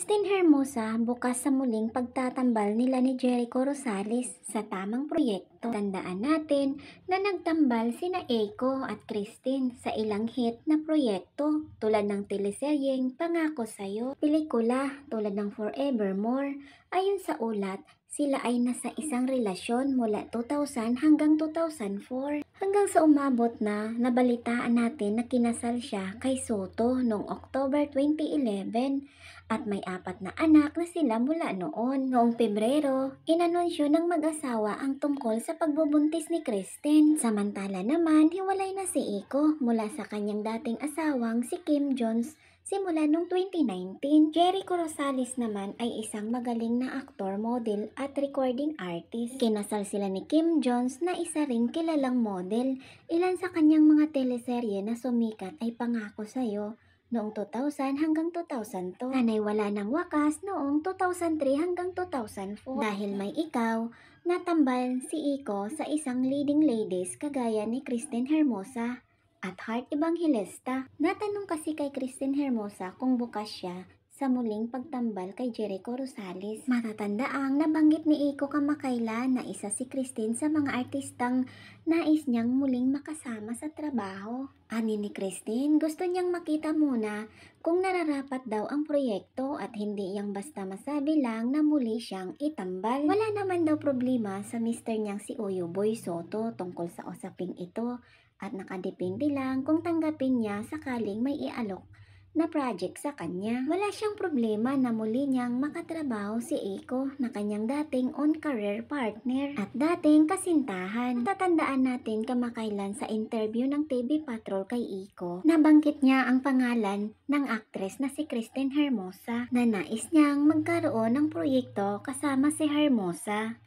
Christine Hermosa bukas sa muling pagtatambal nila ni Jericho Rosales sa tamang proyekto. Tandaan natin na nagtambal sina Eiko at Christine sa ilang hit na proyekto tulad ng teleseryeng Pangako Sa'yo, pelikula tulad ng Forevermore. Ayon sa ulat, sila ay nasa isang relasyon mula 2000 hanggang 2004 hanggang sa umabot na nabalitaan natin na kinasal siya kay Soto noong October 2011 at may 4 na anak na sila mula noon. Noong Pebrero, inanunsyo ng mag-asawa ang tungkol sa pagbubuntis ni Kristen. Samantala naman, hiwalay na si Iko mula sa kanyang dating asawang si Kim Jones simula noong 2019. Jericho Rosales naman ay isang magaling na aktor, model at recording artist. Kinasal sila ni Kim Jones na isa ring kilalang model. Ilan sa kanyang mga teleserye na sumikat ay Pangako Sa'yo noong 2000 hanggang 2002. Sana'y wala ng wakas noong 2003 hanggang 2004. Dahil may ikaw, natambal si Iko sa isang leading ladies kagaya ni Christine Hermosa at Heart Evangelista. Natanong kasi kay Christine Hermosa kung bukas siya sa muling pagtambal kay Jericho Rosales. Matatandaang nabanggit ni Iko kamakailan na isa si Christine sa mga artistang nais niyang muling makasama sa trabaho. Ani ni Christine, gusto niyang makita muna kung nararapat daw ang proyekto at hindi yang basta masabi lang na muli siyang itambal. Wala naman daw problema sa mister niyang si Uyo Boy Soto tungkol sa usaping ito at nakadepende lang kung tanggapin niya sakaling may ialok na project sa kanya. Wala siyang problema na muli niyang makatrabaho si Eiko na kanyang dating on-career partner at dating kasintahan. Tatandaan natin kamakailan sa interview ng TV Patrol kay Eiko, nabanggit niya ang pangalan ng actress na si Christine Hermosa na nais niyang magkaroon ng proyekto kasama si Hermosa.